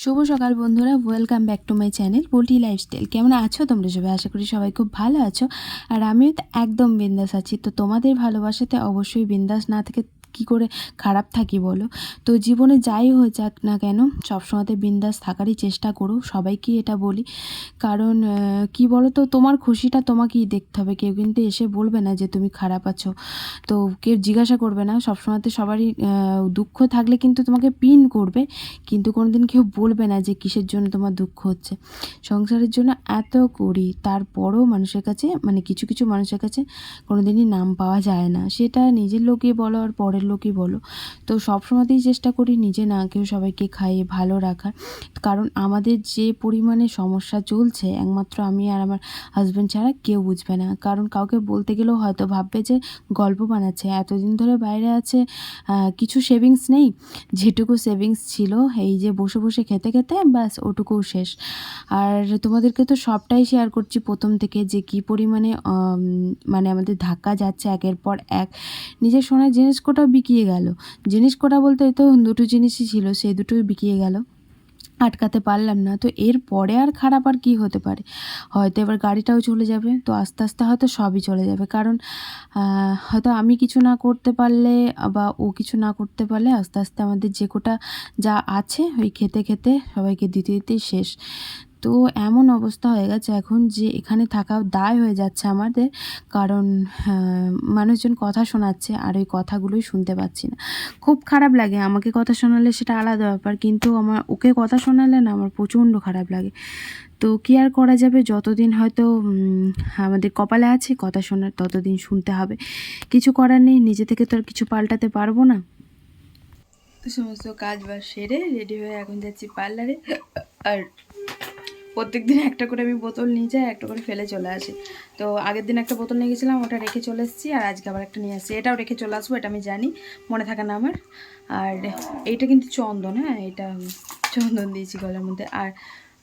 শুভ সকাল বন্ধুরা, welcome back to my channel Bolti lifestyle. কেমন আছো তোমরা সবাই? আশা করি সবাই খুব ভালো আছো। আর আমিও তো একদম বিন্দাস আছি। তো তোমাদের ভালোবাসাতে অবশ্যই বিন্দাস না থেকে কী করে খারাপ থাকি বলো? তো জীবনে যাই হয়ে যাক না কেন, সবসময়তে বিন্দাস থাকারই চেষ্টা করো, সবাইকে এটা বলি। কারণ কি বলো তো, তোমার খুশিটা তোমাকেই দেখতে হবে। কেউ কিন্তু এসে বলবে না যে তুমি খারাপ আছো। তো কেউ জিজ্ঞাসা করবে না। সবসময়তে সবারই দুঃখ থাকলে কিন্তু তোমাকে পিন করবে, কিন্তু কোনোদিন কেউ বলবে না যে কিসের জন্য তোমার দুঃখ হচ্ছে। সংসারের জন্য এত করি, তারপরও মানুষের কাছে, মানে কিছু কিছু মানুষের কাছে কোনোদিনই নাম পাওয়া যায় না। সেটা নিজের লোকই বলো আর পরের লোকই বলো। তো সবসময়তেই চেষ্টা করি নিজে না কেউ সবাইকে খাইয়ে ভালো রাখার। কারণ আমাদের যে পরিমাণে সমস্যা চলছে, একমাত্র আমি আর আমার হাজব্যান্ড ছাড়া কেউ বুঝবে না। কারণ কাউকে বলতে গেলেও হয়তো ভাববে যে গল্প বানাচ্ছে, এতদিন ধরে বাইরে আছে, কিছু সেভিংস নেই। যেটুকু সেভিংস ছিল, এই যে বসে বসে খেতে খেতে ব্যাস ওটুকুও শেষ। আর তোমাদেরকে তো সবটাই শেয়ার করছি প্রথম থেকে, যে কী পরিমাণে মানে আমাদের ধাক্কা যাচ্ছে একের পর এক। নিজের সোনার জিনিস কোটাও বিকিয়ে গেল। জিনিস কোটা বলতে এই তো দুটো জিনিসই ছিল, সেই দুটোই বিকিয়ে গেল, আটকাতে পারলাম না। তো এর পরে আর খারাপ আর কী হতে পারে? হয়তো এবার গাড়িটাও চলে যাবে, তো আস্তে আস্তে হয়তো সবই চলে যাবে। কারণ হয়তো আমি কিছু না করতে পারলে বা ও কিছু না করতে পারলে আস্তে আস্তে আমাদের যে কোটা যা আছে ওই খেতে খেতে সবাইকে দিতে দিতেই শেষ। তো এমন অবস্থা হয়ে গেছে এখন যে এখানে থাকা দায় হয়ে যাচ্ছে আমাদের। কারণ মানুষজন কথা শোনাচ্ছে আর ওই কথাগুলোই শুনতে পাচ্ছি না। খুব খারাপ লাগে। আমাকে কথা শোনালে সেটা আলাদা ব্যাপার, কিন্তু ওকে কথা শোনালে না আমার প্রচণ্ড খারাপ লাগে। তো কী আর করা যাবে, যতদিন হয়তো আমাদের কপালে আছে কথা শোনার, ততদিন শুনতে হবে। কিছু করার নেই, নিজে থেকে তো আর কিছু পাল্টাতে পারবো না। তো সমস্ত কাজ বাজ সেরে রেডি হয়ে এখন যাচ্ছি পার্লারে। আর প্রত্যেক দিন একটা করে আমি বোতল নিয়ে যাই, একটা করে ফেলে চলে আসি। তো আগের দিন একটা বোতল নিয়ে গেছিলাম, ওটা রেখে চলে এসেছি। আর আজকে আবার একটা নিয়ে আসছি, এটাও রেখে চলে আসবো, এটা আমি জানি, মনে থাকে না আমার। আর এইটা কিন্তু চন্দন, হ্যাঁ এটা চন্দন দিয়েছি গলার মধ্যে। আর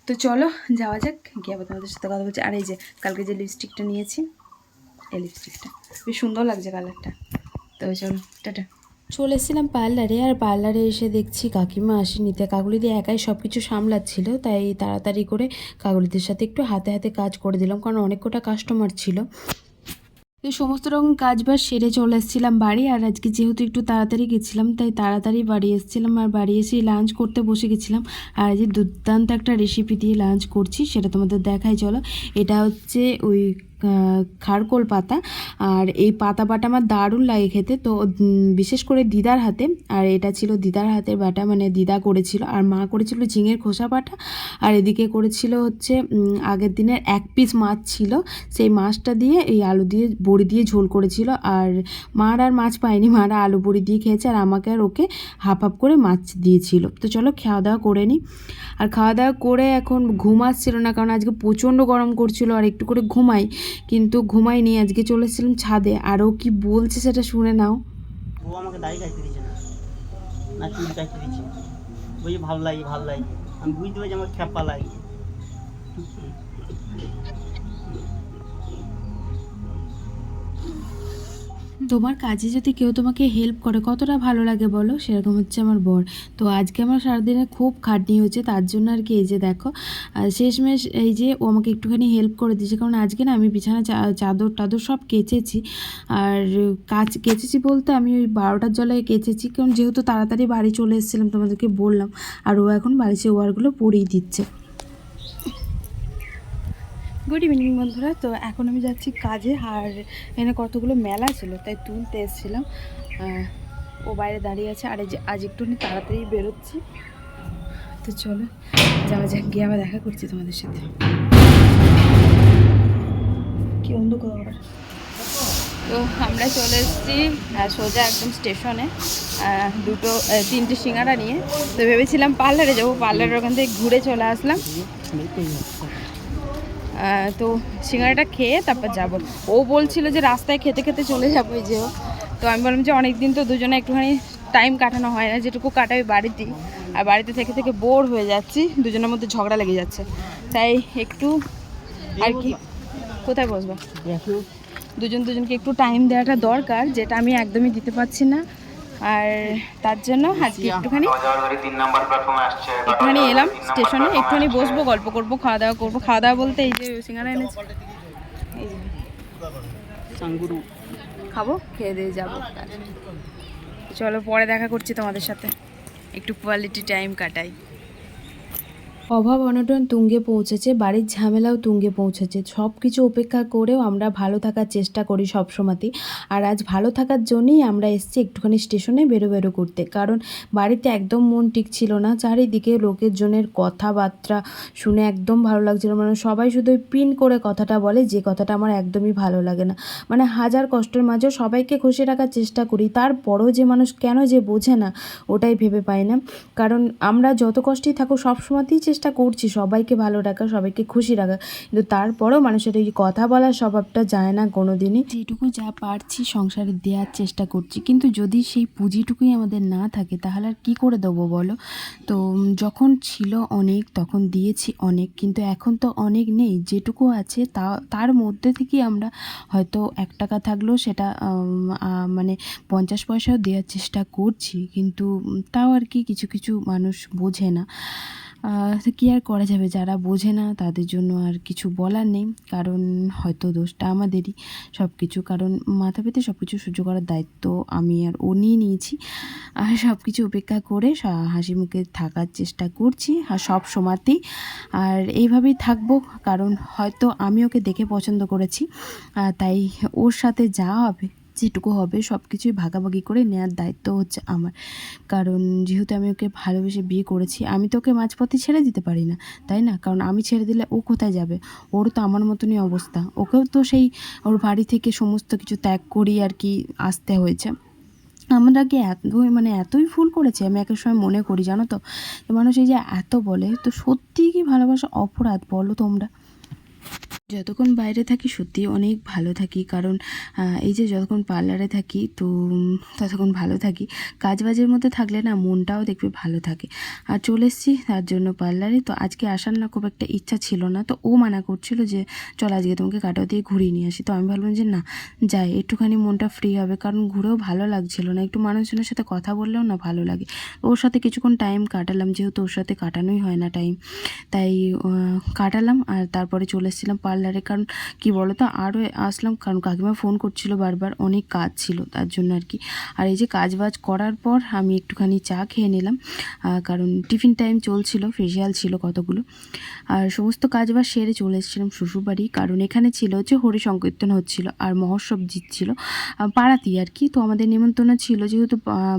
তো চলো যাওয়া যাক, গিয়ে আবার তোমাদের সাথে কথা বলছি। আর এই যে কালকে যে লিপস্টিকটা নিয়েছি, এই লিপস্টিকটা বেশ সুন্দর লাগছে কালারটা। তো চলো টাটা। চলে এসেছিলাম পার্লারে। আর পার্লারে এসে দেখছি কাকিমা আসেনি, তাই কাকুলিদি একাই সব কিছু সামলাচ্ছিল। তাই তাড়াতাড়ি করে কাকুলিদের সাথে একটু হাতে হাতে কাজ করে দিলাম, কারণ অনেক কটা কাস্টমার ছিল। তো সমস্ত রকম কাজ বাজ সেরে চলে এসেছিলাম বাড়ি। আর আজকে যেহেতু একটু তাড়াতাড়ি গেছিলাম, তাই তাড়াতাড়ি বাড়ি এসেছিলাম। আর বাড়ি এসে লাঞ্চ করতে বসে গেছিলাম। আর এই যে দুর্দান্ত একটা রেসিপি দিয়ে লাঞ্চ করছি, সেটা তোমাদের দেখাই চলো। এটা হচ্ছে ওই খারকোল পাতা। আর এই পাতা বাটা আমার দারুণ লাগে খেতে, তো বিশেষ করে দিদার হাতে। আর এটা ছিল দিদার হাতের বাটা, মানে দিদা করেছিল। আর মা করেছিল ঝিঙের খোসা বাটা। আর এদিকে করেছিল হচ্ছে আগের দিনের এক পিস মাছ ছিল, সেই মাছটা দিয়ে এই আলু দিয়ে বড়ি দিয়ে ঝোল করেছিল। আর মার আর মাছ পায়নি, মারা আলু বড়ি দিয়ে খেয়েছে, আর আমাকে আর ওকে হাফ হাফ করে মাছ দিয়েছিল। তো চলো খাওয়া দাওয়া করে নিই। আর খাওয়া দাওয়া করে এখন ঘুম আসছিল না, কারণ আজকে প্রচণ্ড গরম করছিল। আর একটু করে ঘুমাই, কিন্তু ঘুমাইনি। আজকে চলে এসেছিলাম ছাদে। আর ও কি বলছে সেটা শুনে নাও। ও আমাকে দাড়ি কাটতে দিচ্ছে না, না চুল কাটতে দিচ্ছে, বলছি ভালো লাগে ভালো লাগে। আমি বুঝতে পারছি আমার খ্যাপা লাগে। তোমার কাজে যদি কেউ তোমাকে হেল্প করে কতটা ভালো লাগে বলো? সেরকম হচ্ছে আমার বর। তো আজকে আমার সারাদিনে খুব খাটনি হয়েছে, তার জন্য আর কি এই যে দেখো শেষমেশ এই যে ও আমাকে একটুখানি হেল্প করে দিয়েছে। কারণ আজকে না আমি বিছানা চাদর টাদর সব কেচেছি। আর কেচেছি বলতে আমি ওই 12টার জলে কেচেছি, কারণ যেহেতু তাড়াতাড়ি বাড়ি চলে এসেছিলাম তোমাদেরকে বললাম। আর ও এখন বাড়িতে ওয়ারগুলো পরিয়ে দিচ্ছে। গুড ইভিনিং বন্ধুরা। তো এখন আমি যাচ্ছি কাজে। আর এখানে কতগুলো মেলা ছিল, তাই তুলতে এসেছিলাম। ও বাইরে দাঁড়িয়ে আছে। আর এই যে আজ একটুখানি তাড়াতাড়ি বেরোচ্ছি। তো চলো যাওয়া যাক, গিয়ে আবার দেখা করছি তোমাদের সাথে। কি অন্ধকার। তো আমরা চলে এসেছি সোজা একদম স্টেশনে, তিনটে সিঙ্গাড়া নিয়ে। তো ভেবেছিলাম পার্লারে যাবো, পার্লারের ওখান থেকে ঘুরে চলে আসলাম। তো সিঙ্গাড়াটা খেয়ে তারপর যাব। ও বলছিল যে রাস্তায় খেতে খেতে চলে যাবো এই যেও। তো আমি বললাম যে অনেক দিন তো দুজনে একটুখানি টাইম কাটানো হয় না, যেটুকু কাটাই বাড়িতেই। আর বাড়িতে থেকে থেকে বোর হয়ে যাচ্ছি, দুজনের মধ্যে ঝগড়া লেগে যাচ্ছে। তাই একটু আর কি, কোথায় বসবো, দুজনকে একটু টাইম দেওয়াটা দরকার, যেটা আমি একদমই দিতে পারছি না। আর তার জন্য আজকে একটুখানি এলাম স্টেশনে, একটুখানি বসবো, গল্প করবো, খাওয়া দাওয়া করবো। খাওয়া দাওয়া বলতে এই যে সিঙ্গারা এনেছি, এই যে সাঙ্গুরু খাবো, খেয়ে দিয়ে যাবো। চলো পরে দেখা করছি তোমাদের সাথে, একটু কোয়ালিটি টাইম কাটাই। অভাব অনটন তুঙ্গে পৌঁছেছে, বাড়ির ঝামেলাও তুঙ্গে পৌঁছেছে, সব কিছু উপেক্ষা করেও আমরা ভালো থাকার চেষ্টা করি সবসময়তেই। আর আজ ভালো থাকার জন্যই আমরা এসেছি একটুখানি স্টেশনে বেরো করতে, কারণ বাড়িতে একদম মন টিকছিল না। চারিদিকে লোকের জনের কথাবার্তা শুনে একদম ভালো লাগছিল, মানে সবাই শুধু ওই পিন করে কথাটা বলে, যে কথাটা আমার একদমই ভালো লাগে না। মানে হাজার কষ্টের মাঝেও সবাইকে খুশি রাখার চেষ্টা করি, তারপরও যে মানুষ কেন যে বোঝে না, ওটাই ভেবে পাই না। কারণ আমরা যত কষ্টেই থাকুক সবসময়তেই চেষ্টা করছি সবাইকে ভালো রাখা, সবাইকে খুশি রাখা, কিন্তু তারপরেও মানুষের এই কথা বলার স্বভাবটা যায় না কোনো দিনই। যেটুকু যা পারছি সংসারে দেওয়ার চেষ্টা করছি, কিন্তু যদি সেই পুঁজিটুকুই আমাদের না থাকে তাহলে আর কী করে দেবো বলো? তো যখন ছিল অনেক তখন দিয়েছি অনেক, কিন্তু এখন তো অনেক নেই, যেটুকু আছে তার মধ্যে থেকেই আমরা হয়তো 1 টাকা থাকলেও সেটা মানে 50 পয়সাও দেওয়ার চেষ্টা করছি, কিন্তু তাও আর কি কিছু কিছু মানুষ বোঝে না। কী আর করা যাবে, যারা বোঝে না তাদের জন্য আর কিছু বলার নেই, কারণ হয়তো দোষটা আমাদেরই সব কিছু, কারণ মাথা পেতে সব কিছু সহ্য করার দায়িত্ব আমি আর ও নিয়ে নিয়েছি। আর সব কিছু উপেক্ষা করে হাসি মুখে থাকার চেষ্টা করছি আর সব সময়তেই, আর এইভাবেই থাকবো, কারণ হয়তো আমি ওকে দেখে পছন্দ করেছি, তাই ওর সাথে যা হবে যেটুকু হবে সব কিছুই ভাগাভাগি করে নেওয়ার দায়িত্ব হচ্ছে আমার। কারণ যেহেতু আমি ওকে ভালোবেসে বিয়ে করেছি, আমি তো ওকে মাঝপথে ছেড়ে দিতে পারি না, তাই না? কারণ আমি ছেড়ে দিলে ও কোথায় যাবে? ওরও তো আমার মতনই অবস্থা, ওকেও তো সেই ওর বাড়ি থেকে সমস্ত কিছু ত্যাগ করি আর কি আসতে হয়েছে। আমরা কি এতই ভুল করেছি, আমি একেক সময় মনে করি, জানো তো, মানুষ এই যে এত বলে, তো সত্যিই কি ভালোবাসা অপরাধ বলো তোমরা? যতক্ষণ বাইরে থাকি সত্যি অনেক ভালো থাকি, কারণ এই যে যতক্ষণ পার্লারে থাকি তো ততক্ষণ ভালো থাকি, কাজবাজের মধ্যে থাকলে না মনটাও দেখবে ভালো থাকে। আর চলে এসেছি তার জন্য পার্লারে, তো আজকে আসার না খুব একটা ইচ্ছা ছিল না, তো ও মানা করছিল যে চল আজকে তোমাকে কাটাও দিয়ে ঘুরিয়ে নিয়ে আসি, তো আমি ভাবলাম যে না যাই, একটুখানি মনটা ফ্রি হবে, কারণ ঘুরেও ভালো লাগছিল না, একটু মানুষজনের সাথে কথা বললেও না ভালো লাগে। ওর সাথে কিছুক্ষণ টাইম কাটালাম, যেহেতু ওর সাথে কাটানোই হয় না টাইম, তাই কাটালাম। আর তারপরে চলে এসেছিলাম পার্লারে, কারণ কি বলো তো, আরও আসলাম কারণ কাকিমা ফোন করছিল বারবার, অনেক কাজ ছিল তার জন্য আর কি। আর এই যে কাজবাজ করার পর আমি একটুখানি চা খেয়ে নিলাম, কারণ টিফিন টাইম চলছিল, ফেসিয়াল ছিল কতগুলো, আর সমস্ত কাজবাজ সেরে চলে এসেছিলাম শ্বশুরবাড়ি, কারণ এখানে ছিল হচ্ছে হরি সংকীর্তন হচ্ছিল আর মহোৎসব জিতছিল পাড়াতেই আর কি। তো আমাদের নিমন্ত্রণ ছিল, যেহেতু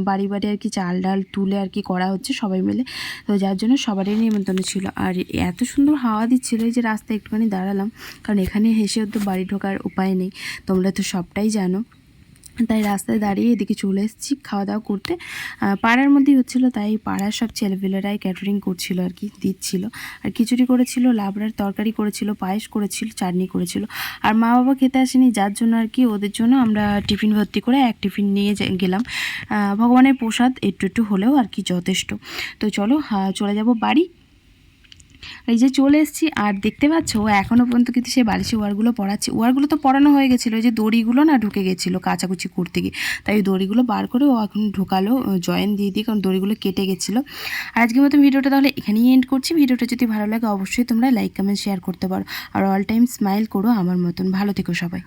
বাড়ি বাড়ি আর কি চাল ডাল তুলে আর কি করা হচ্ছে সবাই মিলে, তো যার জন্য সবারই নিমন্ত্রণ ছিল। আর এত সুন্দর হাওয়া দিচ্ছিল, এই যে রাস্তায় একটুখানি দাঁড়ালাম, কারণ এখানে হেসেও তো বাড়ি ঢোকার উপায় নেই, তোমরা তো সবটাই জানো, তাই রাস্তায় দাঁড়িয়ে এদিকে চলে এসেছি খাওয়া দাওয়া করতে। পাড়ার মধ্যেই হচ্ছিলো, তাই পাড়ার সব ছেলেপেলেরাই ক্যাটারিং করছিল আর কি, দিচ্ছিল। আর খিচুড়ি করেছিল, লাবড়ার তরকারি করেছিল, পায়েস করেছিল, চাটনি করেছিল। আর মা বাবা খেতে আসেনি, যার জন্য আর কি ওদের জন্য আমরা টিফিন ভর্তি করে এক টিফিন নিয়ে গেলাম। ভগবানের প্রসাদ একটু একটু হলেও আর কি যথেষ্ট। তো চলো চলে যাব বাড়ি। এই যে চলে এসেছি, আর দেখতে পাচ্ছ ও এখনও পর্যন্ত কিন্তু সে বালিশে ওয়ারগুলো পরাচ্ছে। ওয়ারগুলো তো পরানো হয়ে গেছিলো, ওই যে দড়িগুলো না ঢুকে গেছিলো কাচাকুচি করতে গিয়ে, তাই ওই দড়িগুলো বার করে ও এখন ঢোকালো জয়েন দিয়ে দিয়ে, কারণ দড়িগুলো কেটে গেছিলো। আর আজকের মতো ভিডিওটা তাহলে এখানেই এন্ড করছি। ভিডিওটা যদি ভালো লাগে অবশ্যই তোমরা লাইক কমেন্ট শেয়ার করতে পারো, আর অল টাইম স্মাইল করো আমার মতন। ভালো থেকো সবাই।